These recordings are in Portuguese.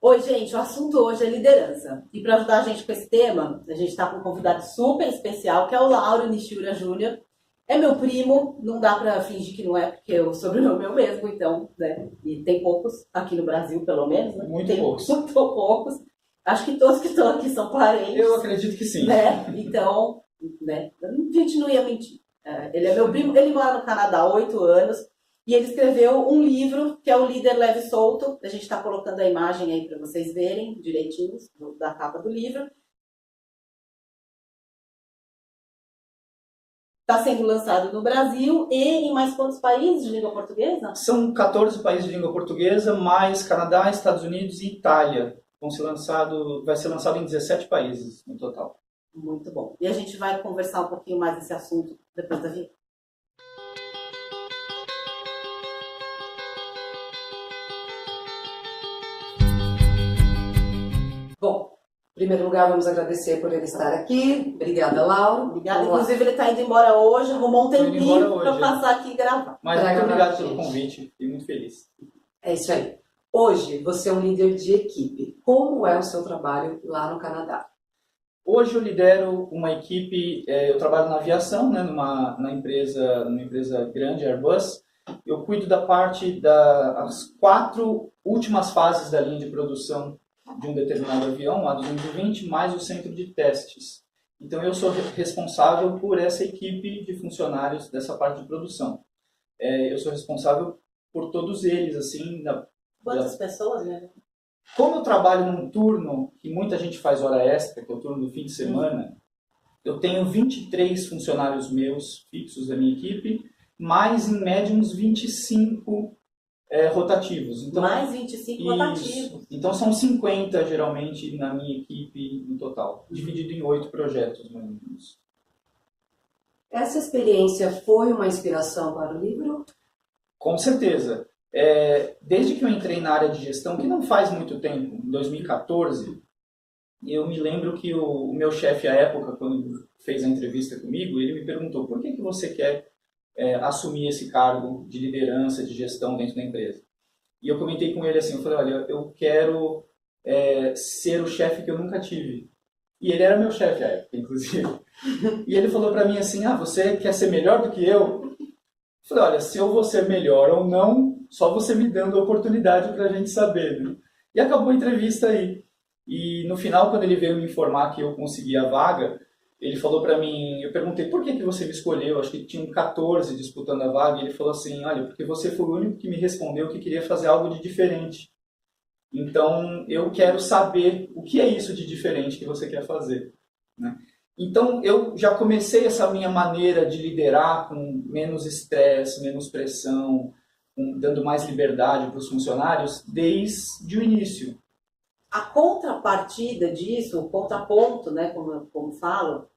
Oi, gente, o assunto hoje é liderança. E para ajudar a gente com esse tema, a gente está com um convidado super especial, que é o Lauro Nishura Júnior. É meu primo, não dá para fingir que não é, porque o sobrenome é o mesmo, então, né? E tem poucos, aqui no Brasil, pelo menos, né? Muito Tem poucos. muito poucos. Acho que todos que estão aqui são parentes. Eu acredito que sim. Né? Então, né? A gente não ia mentir. Ele é meu primo, ele mora no Canadá há 8 anos. E ele escreveu um livro que é o Líder Leve e Solto. A gente está colocando a imagem aí para vocês verem direitinho da capa do livro. Está sendo lançado no Brasil e em mais quantos países de língua portuguesa? São 14 países de língua portuguesa, mais Canadá, Estados Unidos e Itália. Vai ser lançado em 17 países no total. Muito bom. E a gente vai conversar um pouquinho mais desse assunto depois da vinheta. Bom, em primeiro lugar, vamos agradecer por ele estar aqui. Obrigada, Lauro. Obrigada. Inclusive, ele está indo embora hoje, arrumou um tempinho para passar aqui e gravar. Mas muito obrigado pelo convite, fiquei muito feliz. É isso aí. Hoje, você é um líder de equipe. Como é o seu trabalho lá no Canadá? Hoje eu lidero uma equipe, eu trabalho na aviação, né, numa empresa grande, Airbus. Eu cuido da parte das 4 últimas fases da linha de produção de um determinado avião, a 220, mais o centro de testes. Então eu sou responsável por essa equipe de funcionários dessa parte de produção. Eu sou responsável por todos eles, assim. Quantas pessoas, né? Como eu trabalho num turno que muita gente faz hora extra, que é o turno do fim de semana, eu tenho 23 funcionários meus fixos da minha equipe, mais em média uns 25 rotativos. Então, mais 25 rotativos. Então são 50 geralmente na minha equipe no total, dividido em 8 projetos, mais ou menos. Essa experiência foi uma inspiração para o livro? Com certeza. Desde que eu entrei na área de gestão, que não faz muito tempo, em 2014, eu me lembro que o meu chefe à época, quando fez a entrevista comigo, ele me perguntou: por que você quer assumir esse cargo de liderança, de gestão dentro da empresa? E eu comentei com ele assim, eu falei: olha, eu quero ser o chefe que eu nunca tive. E ele era meu chefe à época, inclusive. E ele falou para mim assim: você quer ser melhor do que eu? Eu falei: olha, se eu vou ser melhor ou não, só você me dando a oportunidade para a gente saber, né? E acabou a entrevista aí. E no final, quando ele veio me informar que eu consegui a vaga, ele falou para mim, eu perguntei: por que você me escolheu? Acho que tinham 14 disputando a vaga. E ele falou assim: olha, porque você foi o único que me respondeu que queria fazer algo de diferente. Então, eu quero saber o que é isso de diferente que você quer fazer, né? Então, eu já comecei essa minha maneira de liderar com menos estresse, menos pressão, dando mais liberdade para os funcionários desde o início. A contrapartida disso, o contraponto, né, como falo,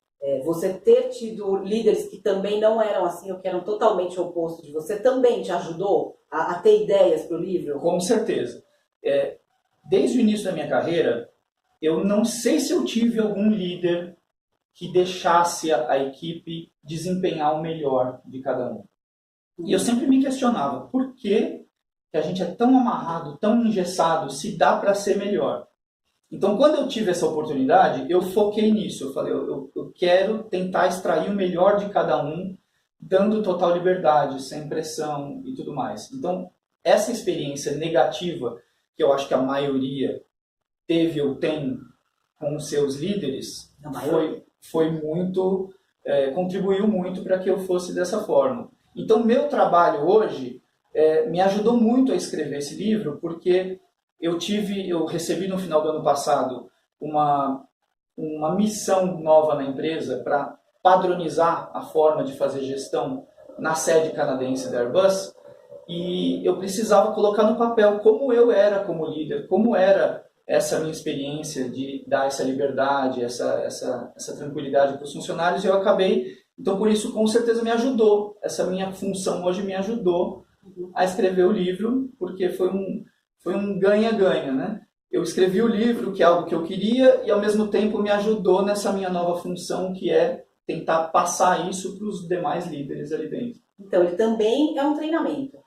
você ter tido líderes que também não eram assim, ou que eram totalmente oposto de você, também te ajudou a ter ideias para o livro? Com certeza. Desde o início da minha carreira, eu não sei se eu tive algum líder que deixasse a equipe desempenhar o melhor de cada um. E eu sempre me questionava: por que a gente é tão amarrado, tão engessado, se dá para ser melhor? Então, quando eu tive essa oportunidade, eu foquei nisso. Eu falei: eu quero tentar extrair o melhor de cada um, dando total liberdade, sem pressão e tudo mais. Então, essa experiência negativa, que eu acho que a maioria teve ou tem com os seus líderes, foi muito, contribuiu muito para que eu fosse dessa forma. Então, meu trabalho hoje me ajudou muito a escrever esse livro, porque eu recebi no final do ano passado uma missão nova na empresa para padronizar a forma de fazer gestão na sede canadense da Airbus, e eu precisava colocar no papel como eu era como líder, como era essa minha experiência de dar essa liberdade, essa tranquilidade para os funcionários, e eu acabei. Então, por isso, com certeza me ajudou. Essa minha função hoje me ajudou a escrever o livro, porque foi um ganha-ganha, né? Eu escrevi o livro, que é algo que eu queria, e ao mesmo tempo me ajudou nessa minha nova função, que é tentar passar isso para os demais líderes ali dentro. Então, ele também é um treinamento.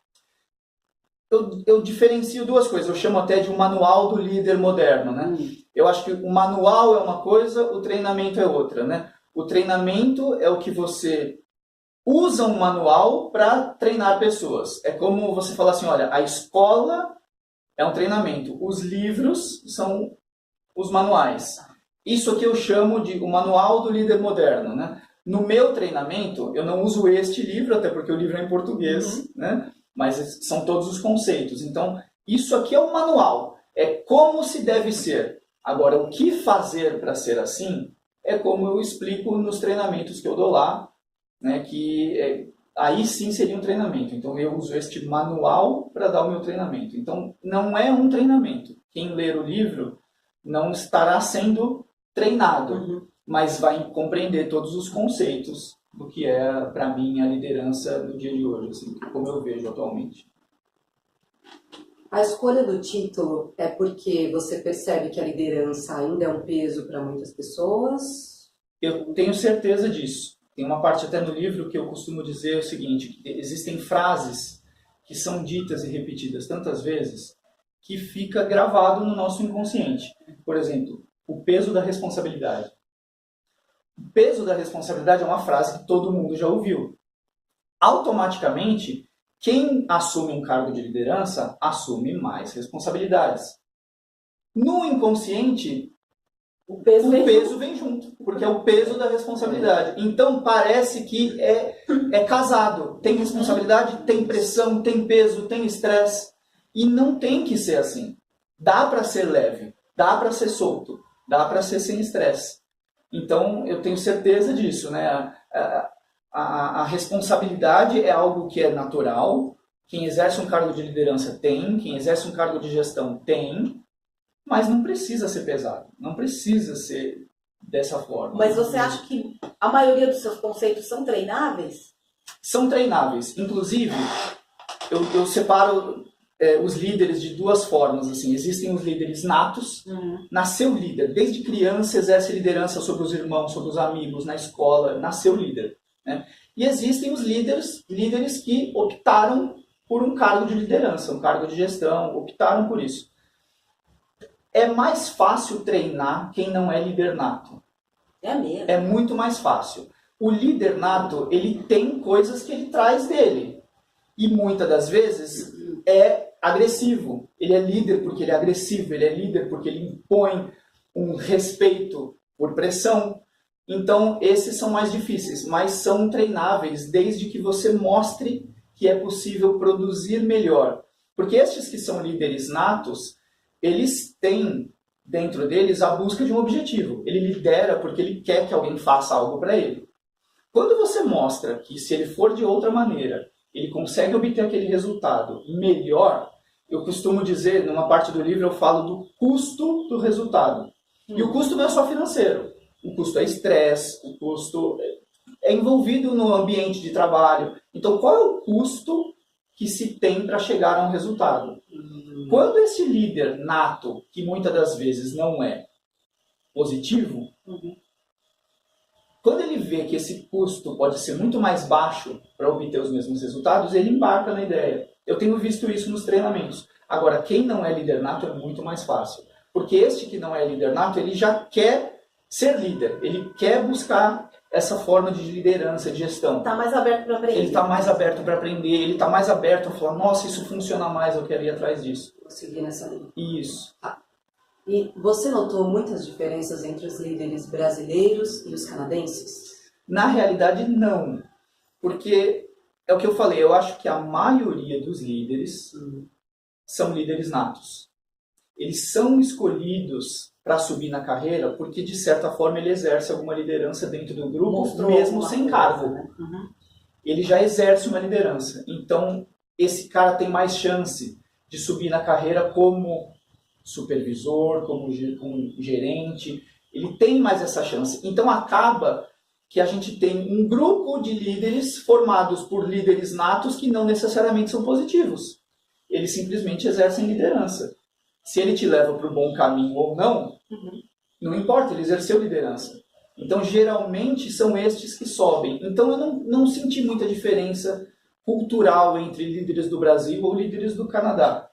eu diferencio duas coisas. Eu chamo até de um manual do líder moderno, né? Eu acho que o manual é uma coisa, o treinamento é outra, né? O treinamento é o que você usa um manual para treinar pessoas. É como você falar assim, olha, a escola é um treinamento, os livros são os manuais. Isso aqui eu chamo de o manual do líder moderno, né? No meu treinamento, eu não uso este livro, até porque o livro é em português, né? Mas são todos os conceitos. Então, isso aqui é um manual, é como se deve ser. Agora, o que fazer para ser assim é como eu explico nos treinamentos que eu dou lá, né, aí sim seria um treinamento. Então, eu uso este manual para dar o meu treinamento. Então, não é um treinamento. Quem ler o livro não estará sendo treinado, mas vai compreender todos os conceitos do que é, para mim, a liderança do dia de hoje, assim, como eu vejo atualmente. A escolha do título é porque você percebe que a liderança ainda é um peso para muitas pessoas? Eu tenho certeza disso. Tem uma parte até no livro que eu costumo dizer o seguinte, que existem frases que são ditas e repetidas tantas vezes que fica gravado no nosso inconsciente. Por exemplo, o peso da responsabilidade. O peso da responsabilidade é uma frase que todo mundo já ouviu. Automaticamente, quem assume um cargo de liderança assume mais responsabilidades. No inconsciente, o peso vem junto, porque é o peso da responsabilidade. Então, parece que é casado. Tem responsabilidade, tem pressão, tem peso, tem estresse. E não tem que ser assim. Dá para ser leve, dá para ser solto, dá para ser sem estresse. Então, eu tenho certeza disso, né? A responsabilidade é algo que é natural. Quem exerce um cargo de liderança tem, quem exerce um cargo de gestão tem, mas não precisa ser pesado, não precisa ser dessa forma. Mas você acha que a maioria dos seus conceitos são treináveis? São treináveis. Inclusive, eu separo os líderes de duas formas. Assim. Existem os líderes natos. Nasceu líder. Desde criança exerce liderança sobre os irmãos, sobre os amigos, na escola. Nasceu líder. Né? E existem os líderes que optaram por um cargo de liderança, um cargo de gestão, optaram por isso. É mais fácil treinar quem não é líder nato. É mesmo? É muito mais fácil. O líder nato, ele tem coisas que ele traz dele. E muitas das vezes é agressivo. Ele é líder porque ele é agressivo, ele é líder porque ele impõe um respeito por pressão. Então, esses são mais difíceis, mas são treináveis desde que você mostre que é possível produzir melhor. Porque estes que são líderes natos, eles têm dentro deles a busca de um objetivo. Ele lidera porque ele quer que alguém faça algo para ele. Quando você mostra que se ele for de outra maneira, ele consegue obter aquele resultado melhor, eu costumo dizer, numa parte do livro eu falo do custo do resultado. E o custo não é só financeiro. O custo é estresse, o custo é envolvido no ambiente de trabalho. Então, qual é o custo que se tem para chegar a um resultado? Quando esse líder nato, que muitas das vezes não é positivo, quando ele vê que esse custo pode ser muito mais baixo para obter os mesmos resultados, ele embarca na ideia. Eu tenho visto isso nos treinamentos. Agora, quem não é líder nato é muito mais fácil. Porque este que não é líder nato, ele já quer ser líder. Ele quer buscar essa forma de liderança, de gestão. Está mais aberto para aprender. Ele está mais aberto para aprender, ele está mais aberto a falar, nossa, isso funciona mais, eu quero ir atrás disso. Vou seguir nessa linha. Isso. E você notou muitas diferenças entre os líderes brasileiros e os canadenses? Na realidade, não. Porque é o que eu falei, eu acho que a maioria dos líderes são líderes natos. Eles são escolhidos para subir na carreira porque, de certa forma, ele exerce alguma liderança dentro do grupo, mesmo sem cargo. Né? Ele já exerce uma liderança. Então, esse cara tem mais chance de subir na carreira como supervisor, como gerente. Ele tem mais essa chance. Então, acaba que a gente tem um grupo de líderes formados por líderes natos que não necessariamente são positivos. Eles simplesmente exercem liderança. Se ele te leva para o bom caminho ou não, não importa, ele exerceu liderança. Então, geralmente, são estes que sobem. Então, eu não senti muita diferença cultural entre líderes do Brasil ou líderes do Canadá.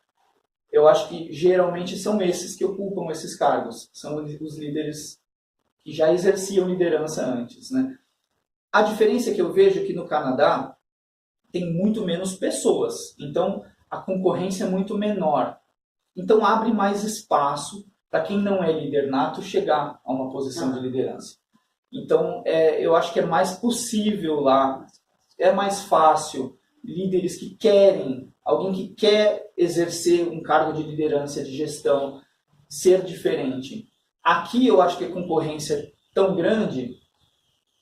Eu acho que geralmente são esses que ocupam esses cargos, são os líderes que já exerciam liderança antes, né? A diferença que eu vejo é que no Canadá tem muito menos pessoas, então a concorrência é muito menor. Então abre mais espaço para quem não é líder nato chegar a uma posição de liderança. Então eu acho que é mais possível lá, é mais fácil, líderes que querem, alguém que quer exercer um cargo de liderança, de gestão, ser diferente. Aqui eu acho que a concorrência é tão grande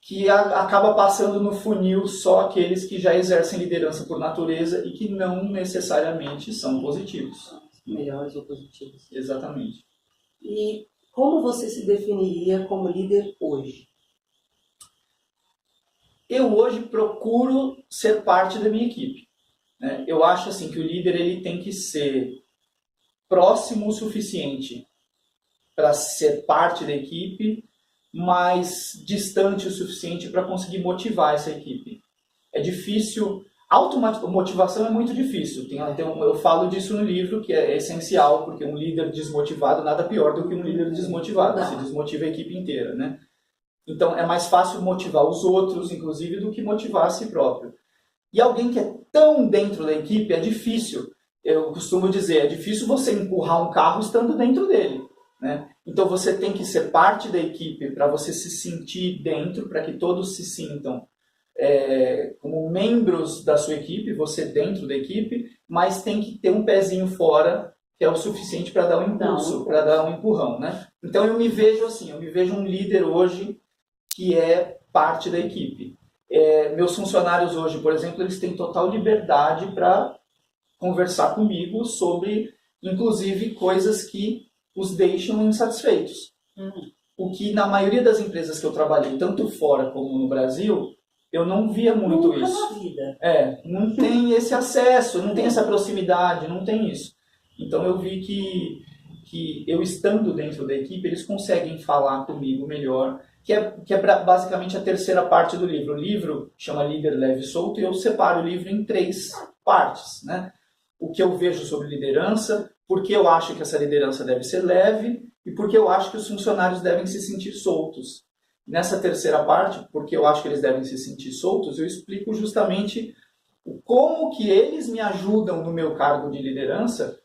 que acaba passando no funil só aqueles que já exercem liderança por natureza e que não necessariamente são positivos. Melhores ou positivos. Exatamente. E como você se definiria como líder hoje? Eu hoje procuro ser parte da minha equipe, né? Eu acho assim que o líder ele tem que ser próximo o suficiente para ser parte da equipe, mas distante o suficiente para conseguir motivar essa equipe. É difícil, automotivação é muito difícil. Eu falo disso no livro, que é essencial, porque um líder desmotivado nada pior do que um líder desmotivado. Você desmotiva a equipe inteira, né? Então é mais fácil motivar os outros, inclusive, do que motivar a si próprio. E alguém que é tão dentro da equipe é difícil. Eu costumo dizer, é difícil você empurrar um carro estando dentro dele, né? Então você tem que ser parte da equipe para você se sentir dentro, para que todos se sintam como membros da sua equipe, você dentro da equipe, mas tem que ter um pezinho fora, que é o suficiente para dar um impulso, para dar um empurrão, né? Então eu me vejo assim, eu me vejo um líder hoje que é parte da equipe. Meus funcionários hoje, por exemplo, eles têm total liberdade para conversar comigo sobre, inclusive, coisas que os deixam insatisfeitos. O que na maioria das empresas que eu trabalhei, tanto fora como no Brasil, eu não via muito Nunca isso. na vida. Não tem esse acesso, não tem essa proximidade, não tem isso. Então eu vi que eu estando dentro da equipe, eles conseguem falar comigo melhor, que é basicamente a terceira parte do livro. O livro chama Líder Leve e Solto e eu separo o livro em 3 partes, né? O que eu vejo sobre liderança, por que eu acho que essa liderança deve ser leve e por que eu acho que os funcionários devem se sentir soltos. Nessa terceira parte, porque eu acho que eles devem se sentir soltos, eu explico justamente como que eles me ajudam no meu cargo de liderança,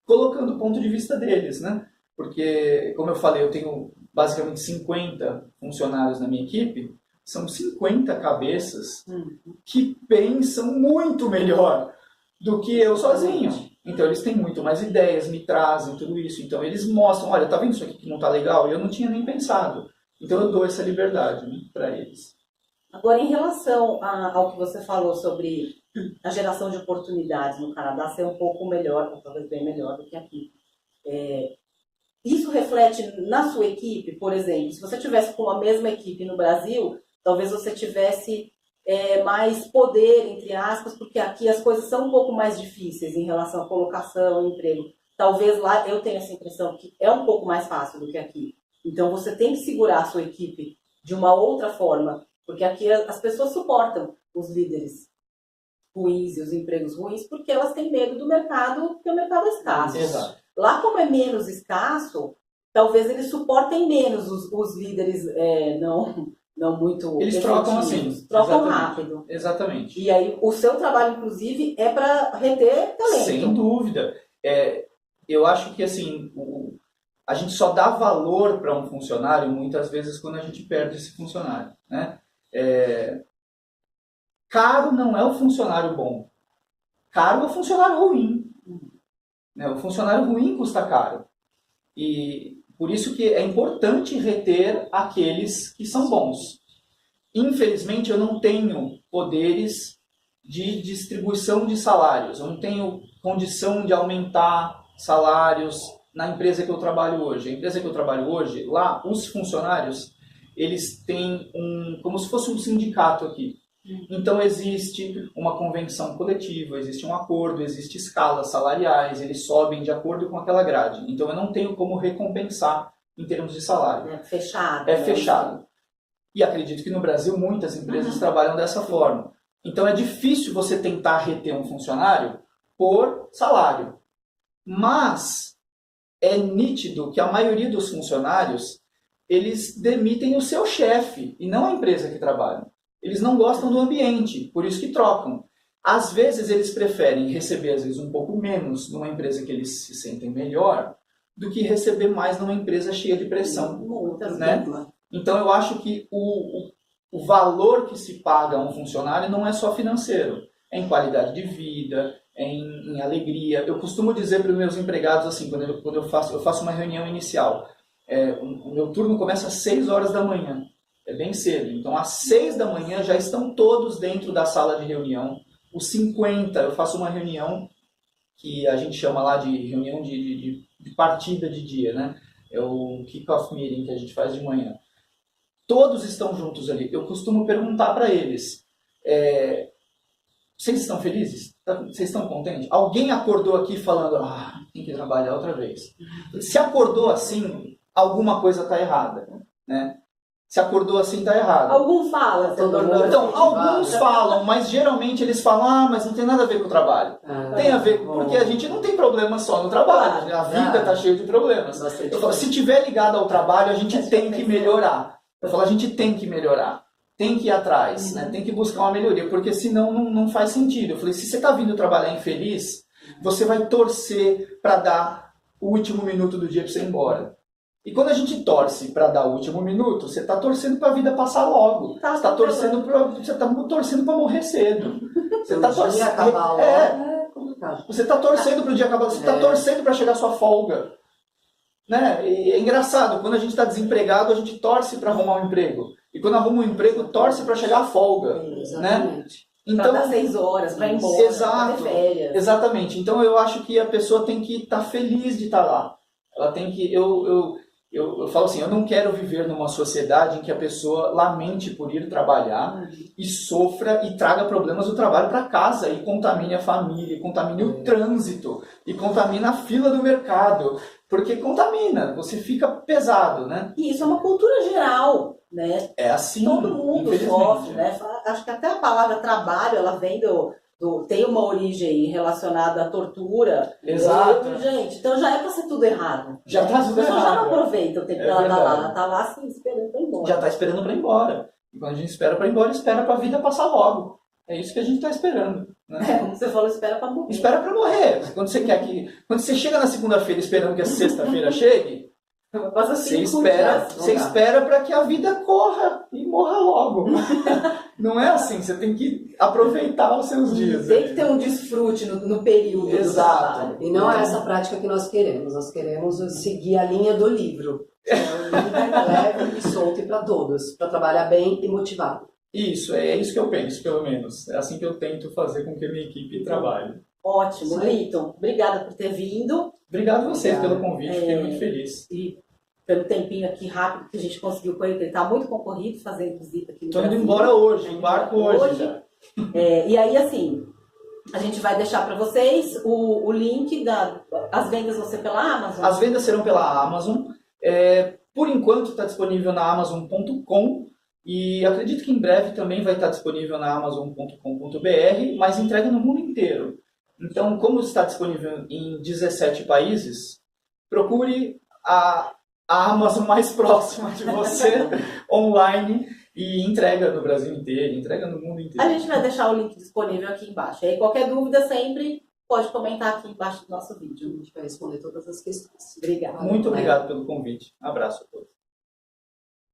colocando o ponto de vista deles, né? Porque, como eu falei, eu tenho basicamente 50 funcionários na minha equipe, são 50 cabeças que pensam muito melhor do que eu sozinho. Então eles têm muito mais ideias, me trazem tudo isso. Então eles mostram, olha, tá vendo isso aqui que não tá legal? E eu não tinha nem pensado. Então eu dou essa liberdade, né, para eles. Agora, em relação ao que você falou sobre a geração de oportunidades no Canadá ser um pouco melhor, ou talvez bem melhor do que aqui. Isso reflete na sua equipe, por exemplo, se você tivesse com a mesma equipe no Brasil, talvez você tivesse mais poder, entre aspas, porque aqui as coisas são um pouco mais difíceis em relação à colocação, emprego. Talvez lá eu tenha essa impressão que é um pouco mais fácil do que aqui. Então você tem que segurar a sua equipe de uma outra forma, porque aqui as pessoas suportam os líderes ruins e os empregos ruins porque elas têm medo do mercado, porque o mercado é escasso. Exato. Lá, como é menos escasso, talvez eles suportem menos os líderes não muito eles trocam assim. Trocam Exatamente. rápido. Exatamente. E aí o seu trabalho, inclusive, é para reter talento. Sem dúvida. Eu acho que assim, a gente só dá valor para um funcionário muitas vezes quando a gente perde esse funcionário, né? Caro não é o funcionário bom. Caro é o funcionário ruim. Né? O funcionário ruim custa caro. E por isso que é importante reter aqueles que são bons. Infelizmente, eu não tenho poderes de distribuição de salários. Eu não tenho condição de aumentar salários na empresa que eu trabalho hoje. A empresa que eu trabalho hoje, lá, os funcionários, eles têm como se fosse um sindicato aqui. Então existe uma convenção coletiva, existe um acordo, existe escalas salariais, eles sobem de acordo com aquela grade. Então eu não tenho como recompensar em termos de salário. É fechado. É fechado. E acredito que no Brasil muitas empresas trabalham dessa forma. Então é difícil você tentar reter um funcionário por salário. Mas é nítido que a maioria dos funcionários, eles demitem o seu chefe e não a empresa que trabalham. Eles não gostam do ambiente, por isso que trocam. Às vezes eles preferem receber às vezes um pouco menos numa empresa que eles se sentem melhor do que receber mais numa empresa cheia de pressão. Muitas né? vezes. Então eu acho que o valor que se paga a um funcionário não é só financeiro, é em qualidade de vida, é em alegria. Eu costumo dizer para os meus empregados assim, quando eu faço uma reunião inicial, o meu turno começa às 6 horas da manhã, é bem cedo. Então às 6 da manhã já estão todos dentro da sala de reunião. Os 50, eu faço uma reunião que a gente chama lá de reunião de partida de dia, né? É o kick-off meeting que a gente faz de manhã. Todos estão juntos ali. Eu costumo perguntar para eles, vocês estão felizes? Vocês estão contentes? Alguém acordou aqui falando, tem que trabalhar outra vez. Se acordou assim, alguma coisa está errada, né? Se acordou assim, está errado. Algum fala, Então, alguns falam, mas geralmente eles falam, mas não tem nada a ver com o trabalho. Tem a ver, porque a gente não tem problema só no trabalho. A vida está cheia de problemas. Eu falo, se tiver ligado ao trabalho, a gente tem que melhorar. Eu falo, a gente tem que melhorar. Tem que ir atrás, né? Tem que buscar uma melhoria, porque senão não faz sentido. Eu falei, se você está vindo trabalhar infeliz, você vai torcer para dar o último minuto do dia para você ir embora. E quando a gente torce para dar o último minuto, você está torcendo para a vida passar logo. Você está torcendo para morrer cedo. Você está torcendo Você está torcendo para o dia acabar. Você está torcendo para chegar a sua folga. Né? E é engraçado, quando a gente está desempregado, a gente torce para arrumar um emprego. E quando arruma um emprego, torce para chegar a folga. Exatamente. Né? Então, para dar 6 horas, para ir embora, para ter férias. Exatamente. Então eu acho que a pessoa tem que estar feliz de estar lá. Ela tem que... Eu falo assim, eu não quero viver numa sociedade em que a pessoa lamente por ir trabalhar e sofra e traga problemas do trabalho para casa e contamine a família, e contamine o trânsito, e contamine a fila do mercado, porque contamina, você fica pesado, né? E isso é uma cultura geral, né? É assim, todo mundo sofre, né? Acho que até a palavra trabalho, ela vem tem uma origem relacionada à tortura. Exato. Gente, então já é para ser tudo errado. Já está tudo errado. Já não aproveita o tempo que ela está lá. Ela está lá assim, esperando para ir embora. Já está esperando para ir embora. E quando a gente espera para ir embora, espera para a vida passar logo. É isso que a gente está esperando. Né? Como você falou, espera para morrer. Espera para morrer. Quando você chega na segunda-feira esperando que a sexta-feira chegue, você espera para que a vida corra e morra logo. Não é assim, você tem que aproveitar os seus dias. Tem que ter um desfrute no período. Exato. E não é essa prática que nós queremos. Nós queremos seguir a linha do livro. Leve e solto para todos, para trabalhar bem e motivado. Isso, é isso que eu penso, pelo menos. É assim que eu tento fazer com que a minha equipe trabalhe. Ótimo, Cleiton. Obrigada por ter vindo. Obrigado a vocês pelo convite, fiquei muito feliz. E pelo tempinho aqui rápido que a gente conseguiu com ele, ele está muito concorrido fazendo visita aqui no Brasil. Estou indo embora hoje, embarco hoje. E aí, assim, a gente vai deixar para vocês o link as vendas vão ser pela Amazon? As vendas serão pela Amazon. Por enquanto está disponível na Amazon.com e acredito que em breve também vai estar disponível na Amazon.com.br, mas entrega no mundo inteiro. Então, como está disponível em 17 países, procure a Amazon mais próxima de você online e entrega no Brasil inteiro, entrega no mundo inteiro. A gente vai deixar o link disponível aqui embaixo. E aí, qualquer dúvida sempre pode comentar aqui embaixo do nosso vídeo. A gente vai responder todas as questões. Obrigada. Muito obrigado pelo convite. Um abraço a todos.